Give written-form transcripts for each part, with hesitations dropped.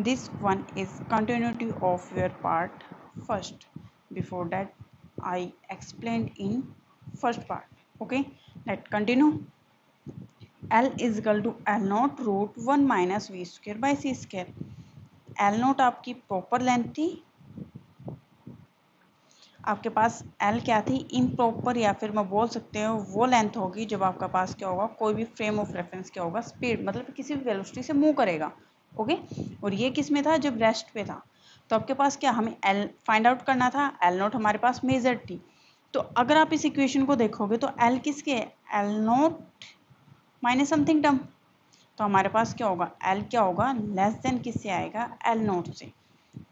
This one is continuity of your part first. Before that, I explained in first part. Okay, let's continue. L is equal to L naught root 1 minus v square by c square. L note आपकी proper length थी, आपके पास L क्या थी, improper, या फिर मैं बोल सकते हो वो लेंथ होगी जब आपका पास क्या होगा, कोई भी फ्रेम ऑफ रेफरेंस क्या होगा, स्पीड मतलब किसी भी वेलोसिटी से मूव करेगा. ओके, और ये किस में था, जब रेस्ट पे था. तो आपके पास क्या, हमें L फाइंड आउट करना था. L नोट हमारे पास मेजर थी. तो अगर आप इस इक्वेशन को देखोगे तो L किसके है, L note minus something term. तो हमारे पास क्या होगा, L क्या होगा, लेस देन किससे आएगा, L नोट से.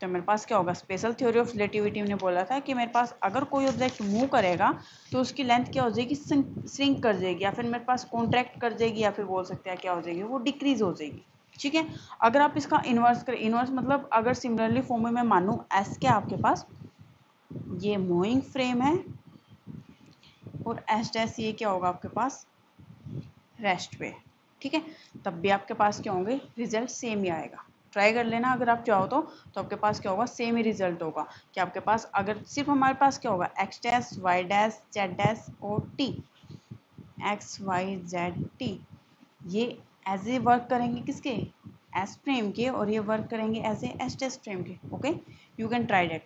तो मेरे पास क्या होगा, स्पेशल थ्योरी ऑफ रिलेटिविटी ने बोला था कि मेरे पास अगर कोई ऑब्जेक्ट मूव करेगा तो उसकी लेंथ क्या हो जाएगी, श्रिंक कर जाएगी, या फिर मेरे पास कॉन्ट्रैक्ट कर जाएगी, या फिर बोल सकते हैं क्या हो जाएगी, वो डिक्रीज हो जाएगी. ठीक है. अगर आप इसका इन्वर्स करें, इन्वर्स मतलब अगर सिमिलरली फॉर्म में मैं मानूं, एस क्या आपके पास ये मूविंग फ्रेम है और एस डैश ये क्या होगा आपके पास रेस्ट पे. ठीक है, तब भी आपके पास क्या होंगे, रिजल्ट सेम ही आएगा. ट्राई कर लेना अगर आप चाहो तो आपके पास क्या होगा, सेम ही रिजल्ट होगा. कि आपके पास अगर सिर्फ हमारे पास क्या होगा, x dash y dash z dash और t, x y z t, ये एज ए वर्क करेंगे किसके, एस फ्रेम के, और ये वर्क करेंगे as a S dash frame के. Okay, you can try that.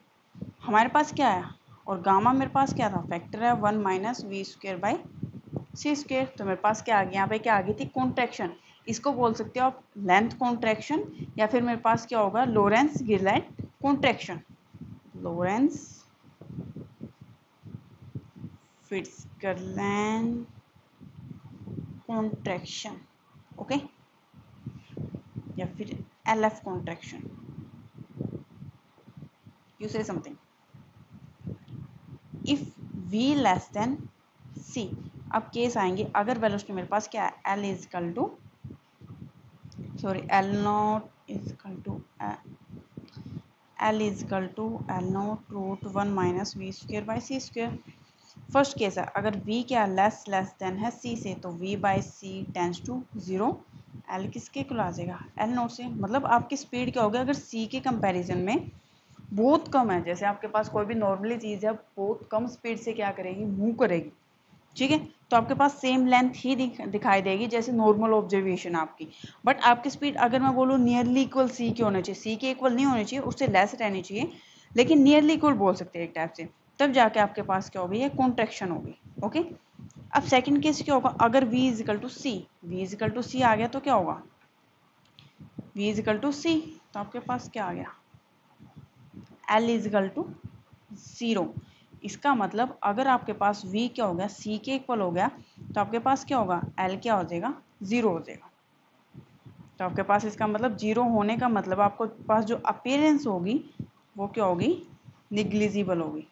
हमारे पास क्या है, और गामा मेरे पास क्या था, फैक्टर है 1 minus v square by c square. तो मेरे पास क्या आ गया, यहाँ पे क्या आ गई थी, कॉन्ट्रैक्शन. इसको बोल सकते हो आप लेंथ कॉन्ट्रैक्शन, या फिर मेरे पास क्या होगा, लोरेंस गिरलैंड contraction. Lorentz Fitzgerald contraction. Okay, या फिर L F contraction, you say something. If v less than c, अब केस आएंगे अगर वेलोसिटी मेरे पास क्या है, l is equal to L naught is equal to L is equal to L naught root 1 minus v square by c square. First case है, अगर v क्या लेस देन है c से, तो v by c tends to 0. L किसके equal आ जाएगा, L not से. मतलब आपकी स्पीड क्या होगी, अगर c के कंपैरिजन में बहुत कम है, जैसे आपके पास कोई भी नॉर्मली चीज़ है बहुत कम स्पीड से क्या करेगी, मूव करेगी. ठीक है, तो आपके पास सेम लेंथ ही दिखाई देगी जैसे नॉर्मल ऑब्जर्वेशन आपकी. बट आपकी स्पीड अगर मैं बोलूँ नियरली इक्वल सी के होने चाहिए, सी के इक्वल नहीं होनी चाहिए, उससे लेस रहनी चाहिए, लेकिन नियरली इक्वल बोल सकते हैं एक टाइप से. तब जाके आपके पास क्या होगी, ये कॉन्ट्रैक्शन होगी. ओके, अब सेकंड केस क्या होगा, अगर v is equal to c, v is equal to c आ गया तो क्या होगा, v is equal to c, तो आपके पास क्या आ गया, L इज इक्वल टू 0. इसका मतलब अगर आपके पास v क्या हो गया, c के इक्वल हो गया, तो आपके पास क्या होगा, L क्या हो जाएगा, 0 हो जाएगा. तो आपके पास इसका मतलब 0 होने का मतलब आपको पास जो अपीयरेंस होगी वो क्या होगी, निग्लिजिबल होगी.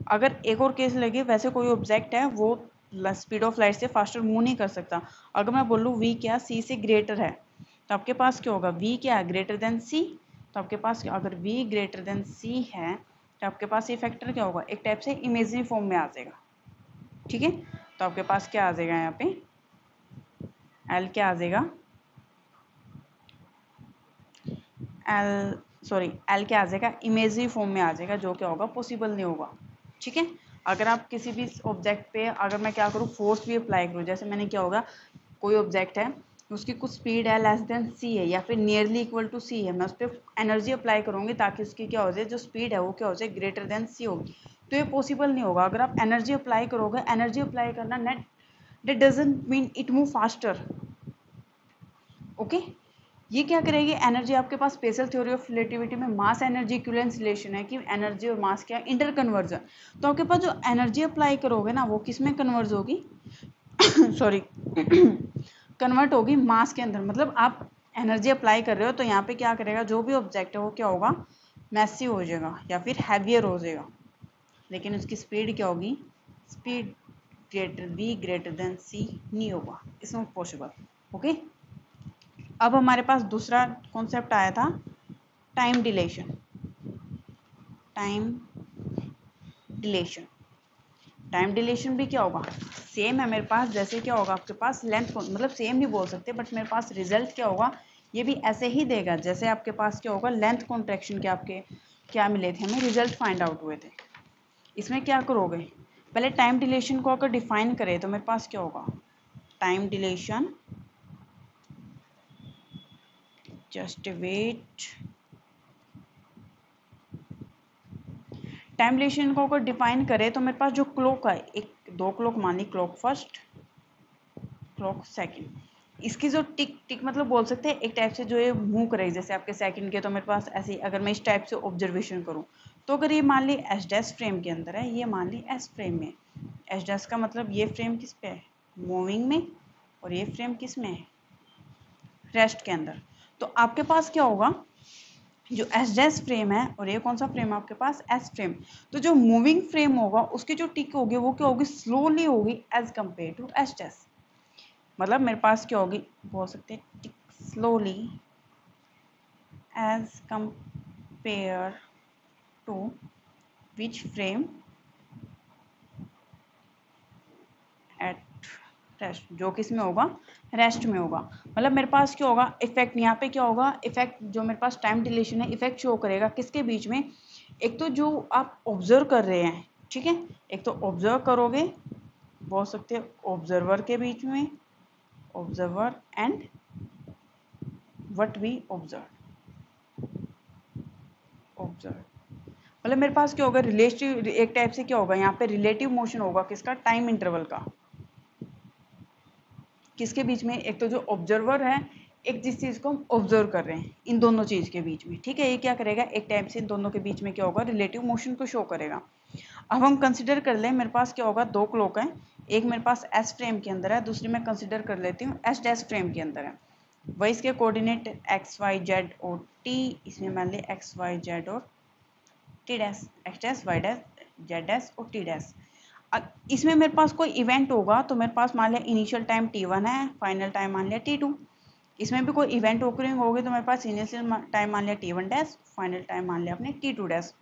अगर एक और केस लगे, वैसे कोई ऑब्जेक्ट है वो स्पीड ऑफ लाइट से फास्टर मूव नहीं कर सकता. अगर मैं बोलूँ v क्या c से ग्रेटर है, तो आपके पास क्या होगा, v क्या है ग्रेटर देन c. तो आपके पास अगर v ग्रेटर देन c है, तो आपके पास ये फैक्टर क्या होगा, एक टाइप से इमेजिनरी फॉर्म में आ जाएगा. ठीक है, तो आपके पास क्या आ जाएगा, यहाँ पे L क्या आ जाएगा, L क्या आ जाएगा, इमेजिनरी फॉर्म में आ जाएगा, जो क्या होगा, पॉसिबल नहीं होगा. ठीक है, अगर आप किसी भी ऑब्जेक्ट पे अगर मैं क्या करूँ, फोर्स भी अप्लाई करूँ, जैसे मैंने क्या होगा, कोई ऑब्जेक्ट है उसकी कुछ स्पीड है लेस देन सी है, या फिर नियरली इक्वल टू सी है, मैं उस पर एनर्जी अप्लाई करूँगी ताकि उसकी क्या हो जाए, जो स्पीड है वो क्या हो जाए, ग्रेटर देन सी होगी. तो ये पॉसिबल नहीं होगा. अगर आप एनर्जी अप्लाई करोगे, एनर्जी अप्लाई करना net that doesn't mean it move faster. Okay, ये क्या करेगी, एनर्जी आपके पास स्पेशल थ्योरी ऑफ रिलेटिविटी में मास एनर्जी इक्विवेलेंस रिलेशन है कि एनर्जी और मास क्या है, इंटर कन्वर्जन. तो आपके पास जो एनर्जी अप्लाई करोगे ना, वो किस में कन्वर्ज होगी सॉरी कन्वर्ट होगी मास के अंदर. मतलब आप एनर्जी अप्लाई कर रहे हो तो यहाँ पे क्या करेगा, जो भी ऑब्जेक्ट है वो क्या होगा, मैसिव हो जाएगा या फिर हैवियर हो जाएगा, लेकिन उसकी स्पीड क्या होगी, स्पीड ग्रेटर देन सी नहीं होगा, इसमें पॉसिबल. ओके, अब हमारे पास दूसरा कॉन्सेप्ट आया था, time deletion. Time deletion, time deletion भी क्या होगा, सेम है मेरे पास, जैसे क्या होगा आपके पास लेंथ, मतलब सेम नहीं बोल सकते, बट मेरे पास रिजल्ट क्या होगा, ये भी ऐसे ही देगा जैसे आपके पास क्या होगा, लेंथ कॉन्ट्रैक्शन के आपके क्या मिले थे, हमें रिजल्ट फाइंड आउट हुए थे। इसमें क्या करोगे, पहले टाइम डिलेशन को अगर डिफाइन करें तो मेरे पास क्या होगा, time dilation, just wait, time dilation को अगर डिफाइन करें तो मेरे पास जो क्लॉक है, एक दो क्लॉक मान ली, क्लॉक फर्स्ट, क्लॉक सेकंड, इसकी जो टिक टिक मतलब बोल सकते हैं एक टाइप से जो ये मूव करेगी, जैसे आपके सेकंड के तो मेरे पास ऐसे ही, अगर मैं इस टाइप से ऑब्जर्वेशन करूं तो अगर ये मान ली एस डैश फ्रेम के अंदर है, ये मान ली एस फ्रेम में, एस डैश का मतलब ये फ्रेम किस पे है, मूविंग में, और ये फ्रेम किस में है, रेस्ट के अंदर। तो आपके पास क्या होगा, जो एस डैश फ्रेम है और ये कौन सा फ्रेम है आपके पास, एस फ्रेम, तो जो मूविंग फ्रेम होगा उसकी जो टिक होगी वो क्या होगी, स्लोली होगी as compare to S dash. मतलब मेरे पास क्या होगी, बोल सकते हैं tick slowly as compare to which frame at rest, जो किस में होगा, रेस्ट में होगा। मतलब मेरे पास क्या होगा इफेक्ट, यहाँ पे क्या होगा इफेक्ट, जो मेरे पास टाइम डिलेशन है इफेक्ट शो करेगा किसके बीच में, एक तो जो आप ऑब्जर्व कर रहे हैं, ठीक है, एक तो ऑब्जर्व करोगे, बोल सकते हैं ऑब्जर्वर के बीच में, observer and what we observe, observe, मतलब मेरे पास क्या होगा रिलेटिव, एक टाइप से क्या होगा यहाँ पे रिलेटिव मोशन होगा किसका, टाइम इंटरवल का, किसके बीच में, एक तो जो ऑब्जर्वर है, एक जिस चीज़ को हम ऑब्जर्व कर रहे हैं, इन दोनों चीज़ के बीच में, ठीक है, ये क्या करेगा एक टाइप से इन दोनों के बीच में क्या होगा, रिलेटिव मोशन को शो करेगा। अब हम कंसिडर कर लें, मेरे पास क्या होगा, दो क्लॉक है, एक मेरे पास एस फ्रेम के अंदर है, दूसरी मैं कंसिडर कर लेती हूँ एस डैश फ्रेम के अंदर है, वही इसके कोऑर्डिनेट एक्स वाई जेड और टी, इसमें मान ली एक्स वाई जेड और t dash, x dash y dash z dash और टी डैश। इसमें मेरे पास कोई इवेंट होगा तो मेरे पास मान लिया इनिशियल टाइम t1 है, फाइनल टाइम मान लिया t2, इसमें भी कोई इवेंट ओकरिंग होगी तो मेरे पास इनिशियल टाइम मान लिया t1 डैश, फाइनल टाइम मान लिया अपने t2 डैश।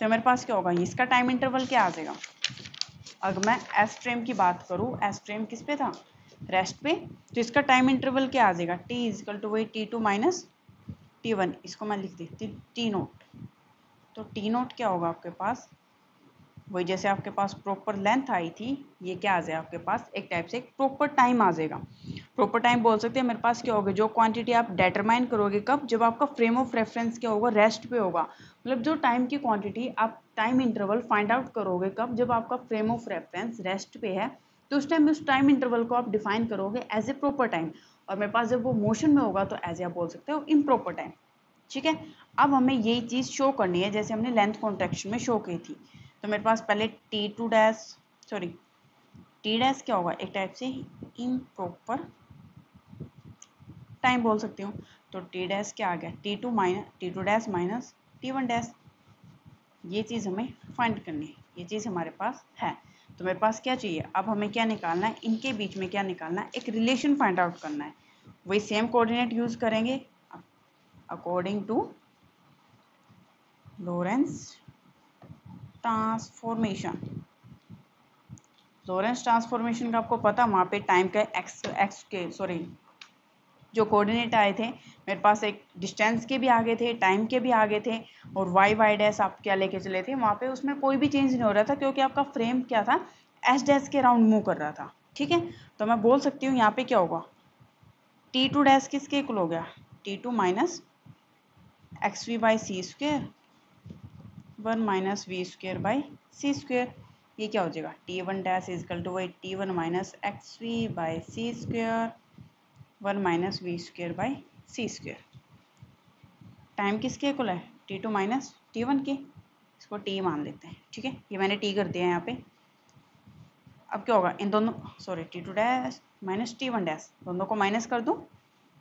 तो मेरे पास क्या होगा, इसका टाइम इंटरवल क्या आ जाएगा, अगर मैं एस फ्रेम की बात करूँ, एस फ्रेम किस पे था, रेस्ट पे, तो इसका टाइम इंटरवल क्या आ जाएगा, t इजकल टू वही t2 माइनस t1, इसको मैं लिख देती टी नोट, तो टी नोट क्या होगा आपके पास, वही जैसे आपके पास प्रॉपर लेंथ आई थी, ये क्या आ जाए आपके पास एक टाइप से एक प्रॉपर टाइम आ जाएगा। प्रॉपर टाइम बोल सकते हैं मेरे पास क्या होगा, जो क्वांटिटी आप डिटरमाइन करोगे कब, जब आपका फ्रेम ऑफ रेफरेंस क्या होगा, रेस्ट पे होगा, मतलब जो टाइम की क्वांटिटी आप टाइम इंटरवल फाइंड आउट करोगे कब, जब आपका फ्रेम ऑफ रेफरेंस रेस्ट पे है, तो उस टाइम उस टाइम इंटरवल को आप डिफाइन करोगे एज ए प्रॉपर टाइम, और मेरे पास जब वो मोशन में होगा तो एज ए आप बोल सकते हो इम्प्रॉपर टाइम। ठीक है, अब हमें यही चीज़ शो करनी है जैसे हमने लेंथ कॉन्ट्रैक्शन में शो की थी। तो मेरे पास पहले t2 dash, sorry T dash क्या होगा, एक टाइप से इम्प्रॉपर टाइम बोल सकती हूँ, तो टी डैश क्या आ गया, t2 dash minus t1 dash, ये चीज़ हमें फाइंड करनी है, ये चीज़ हमारे पास है। तो मेरे पास क्या चाहिए, अब हमें क्या निकालना है, इनके बीच में क्या निकालना है, एक रिलेशन फाइंड आउट करना है, वही सेम कोऑर्डिनेट यूज़ करेंगे according to Lorentz transformation. Lorentz transformation का आपको पता, वहाँ पे टाइम का एक्स के सॉरी जो कोऑर्डिनेट आए थे मेरे पास, एक डिस्टेंस के भी आगे थे, टाइम के भी आगे थे, और वाई डैश आप क्या लेके चले थे वहाँ पे, उसमें कोई भी चेंज नहीं हो रहा था क्योंकि आपका फ्रेम क्या था, एस डैश के राउंड मूव कर रहा था। ठीक है, तो मैं बोल सकती हूँ यहाँ पे क्या होगा, t2 डैश किसके इक्वल हो गया, t2 minus x v by c square 1 minus v square by c square, ये क्या हो जाएगा, t1 डैश इजकल टू वही t1 minus x v by c square 1 minus v square by c square. Time किसके equal है, t2 minus t1 के, इसको t मान लेते हैं। ठीक है, ये मैंने t कर दिया है यहाँ पे। अब क्या होगा, इन दोनों sorry t2 dash minus t1 dash, दोनों को माइनस कर दूँ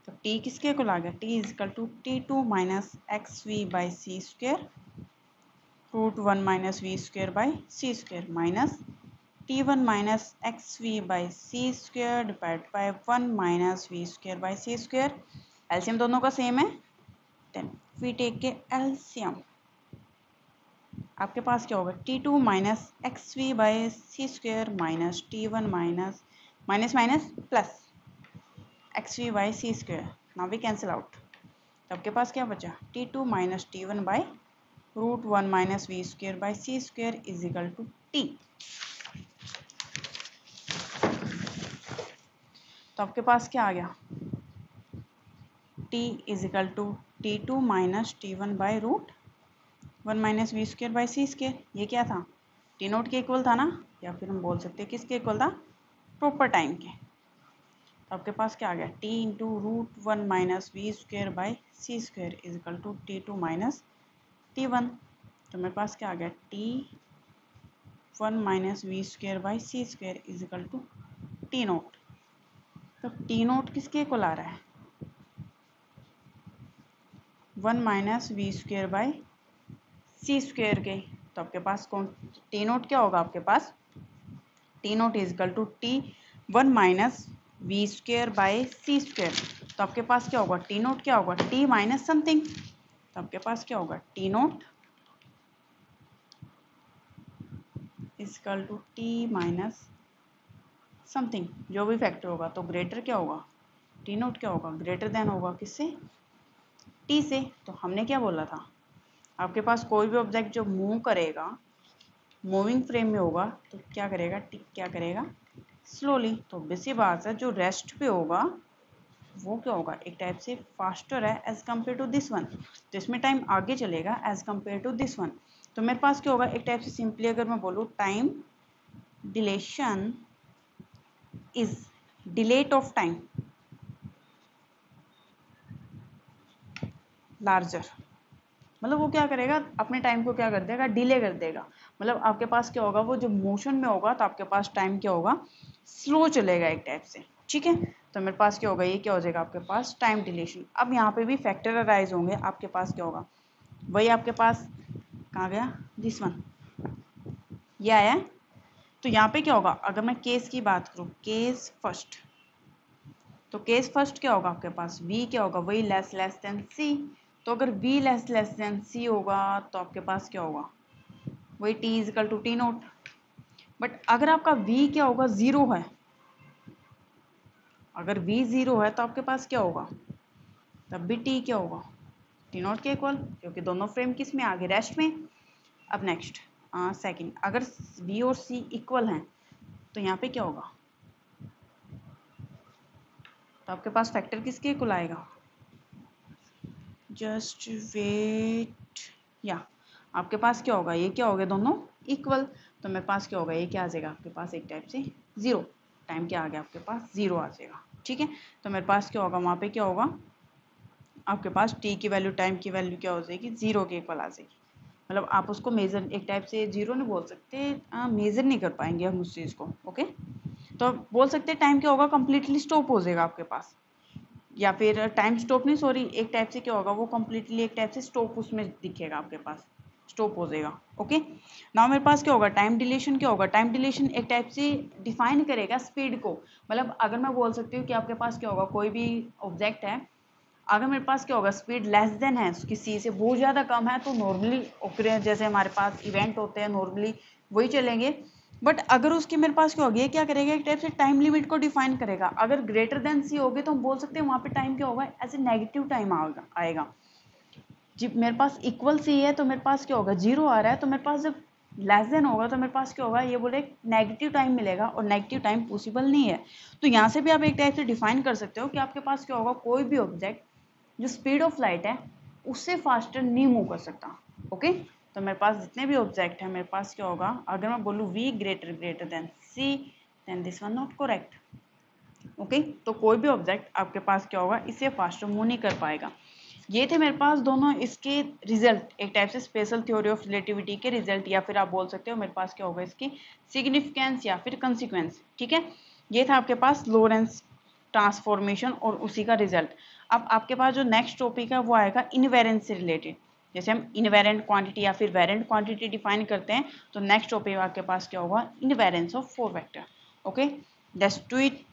तो t किसके इक्वल आ गया, t is equal to t2 minus x v by c square root 1 minus v square by c square minus t1 minus x v by c square divide by 1 minus v square by c square. LCM दोनों का same है, then we take के LCM, आपके पास क्या होगा, t2 minus x v by c square minus t1 minus minus minus plus x v by c square now we cancel out. तो आपके पास क्या बचा, T2 minus T1 by √1 minus v square by c square is equal to T। तो आपके पास क्या आ गया, T is equal to T2 minus T1 by √1 minus v square by c square. ये क्या था, टी नोट के इक्वल था ना, या फिर हम बोल सकते हैं किसके इक्वल था, प्रॉपर टाइम के। तो आपके पास क्या आ गया, T into √1 minus v square by c square is equal to T2 minus T1। तो मेरे पास क्या आ गया, T1 minus v square by c square is equal to t naught. तो टी नोट किसके इक्वल आ रहा है, 1 minus v square by c square के। तो आपके पास कौन, टी नोट क्या होगा आपके पास, t naught is equal to T1 minus v square by c square. तो आपके पास क्या होगा, टी नोट क्या होगा, T माइनस समथिंग। तो आपके पास क्या होगा, t naught is equal to T minus something, जो भी फैक्टर होगा। तो ग्रेटर क्या होगा, टी नोट क्या होगा, ग्रेटर देन होगा किससे, T से। तो हमने क्या बोला था, आपके पास कोई भी ऑब्जेक्ट जो मूव करेगा, मूविंग फ्रेम में होगा, तो क्या करेगा, क्या करेगा, स्लोली। तो बेसिक बात है, जो रेस्ट पे होगा वो क्या होगा, एक टाइप से फास्टर है as compare to this one. तो इसमें टाइम आगे चलेगा as compare to this one. तो मेरे पास क्या होगा, एक टाइप से सिंपली अगर मैं बोलूँ, time dilation is dilate of time larger. मतलब वो क्या करेगा, अपने टाइम को क्या कर देगा, डिले कर देगा। मतलब आपके पास क्या होगा, वो जो मोशन में होगा तो आपके पास टाइम क्या होगा, स्लो चलेगा एक टाइप से, ठीक है। तो मेरे पास क्या होगा, ये क्या हो जाएगा आपके पास, टाइम डिलेशन। अब यहाँ पे भी फैक्टर अराइज होंगे, आपके पास क्या होगा, वही आपके पास कहाँ गया, दिस वन, ये आया है। तो यहाँ पे क्या होगा, अगर मैं केस की बात करूँ, केस फर्स्ट, तो केस फर्स्ट क्या होगा आपके पास, v क्या होगा, वही लेस देन c। तो अगर v लेस देन c होगा तो आपके पास क्या होगा, वही t is equal to t naught. But अगर आपका v क्या होगा, जीरो है, अगर v जीरो है तो आपके पास क्या होगा, तब भी t क्या होगा, टी नोट के इक्वल, क्योंकि दोनों फ्रेम किस में आगे, रेस्ट में। अब नेक्स्ट सेकंड, अगर v और c इक्वल हैं तो यहाँ पे क्या होगा, तो आपके पास फैक्टर किसके इक्वल आएगा, जस्ट वेट, या आपके पास क्या होगा, ये क्या हो गया, दोनों इक्वल। तो मेरे पास क्या होगा, ये क्या आ जाएगा आपके पास, एक टाइप से जीरो, टाइम क्या आ गया आपके पास, जीरो आ जाएगा, ठीक है। तो मेरे पास क्या होगा, वहाँ पे क्या होगा, आपके पास टी की वैल्यू, टाइम की वैल्यू क्या हो जाएगी, जीरो के इक्वल आ जाएगी। मतलब आप उसको मेजर, एक टाइप से जीरो नहीं बोल सकते, मेजर नहीं कर पाएंगे हम उस चीज़ को, ओके। तो बोल सकते हैं टाइम क्या होगा, कंप्लीटली स्टॉप हो जाएगा आपके पास, या फिर टाइम स्टॉप नहीं, सॉरी, एक टाइप से क्या होगा, वो कंप्लीटली एक टाइप से स्टॉप उसमें दिखेगा आपके पास, स्टॉप हो जाएगा, ओके। नाउ मेरे पास क्या होगा, टाइम डिलेशन क्या होगा, टाइम डिलेशन एक टाइप से डिफाइन करेगा स्पीड को। मतलब अगर मैं बोल सकती हूँ कि आपके पास क्या होगा, कोई भी ऑब्जेक्ट है, अगर मेरे पास क्या होगा, स्पीड लेस देन है किसी से, बहुत ज़्यादा कम है, तो नॉर्मली ओके, जैसे हमारे पास इवेंट होते हैं नॉर्मली वही चलेंगे। बट अगर उसकी मेरे पास क्या होगी, क्या करेगा, एक टाइप से टाइम लिमिट को डिफाइन करेगा। अगर ग्रेटर देन सी होगी तो हम बोल सकते हैं वहाँ पे टाइम क्या होगा, ऐसे नेगेटिव टाइम आएगा। जब मेरे पास इक्वल सी है तो मेरे पास क्या होगा, जीरो आ रहा है, तो मेरे पास जब लेस देन होगा तो मेरे पास क्या होगा, ये बोले नेगेटिव टाइम मिलेगा, और नेगेटिव टाइम पॉसिबल नहीं है। तो यहाँ से भी आप एक टाइप से डिफाइन कर सकते हो कि आपके पास क्या होगा, कोई भी ऑब्जेक्ट जो स्पीड ऑफ लाइट है उससे फास्टर नहीं मूव कर सकता, ओके। तो मेरे पास जितने भी ऑब्जेक्ट हैं, मेरे पास क्या होगा, अगर मैं बोलूँ v greater than c, then this one not correct, okay. तो कोई भी ऑब्जेक्ट आपके पास क्या होगा, इससे फास्टर मूव नहीं कर पाएगा। ये थे मेरे पास दोनों इसके रिजल्ट, एक टाइप से स्पेशल थ्योरी ऑफ रिलेटिविटी के रिजल्ट, या फिर आप बोल सकते हो मेरे पास क्या होगा, इसकी सिग्निफिकेंस या फिर कंसिक्वेंस, ठीक है। ये था आपके पास लॉरेंस ट्रांसफॉर्मेशन और उसी का रिजल्ट। अब आपके पास जो नेक्स्ट टॉपिक है वो आएगा इनवेरेंस से रिलेटेड। जैसे हम इनवेरेंट क्वांटिटी या फिर वेरेंट क्वांटिटी डिफाइन करते हैं, तो नेक्स्ट टॉपिक आपके पास क्या होगा, invariance of four vector, okay. Let's do it.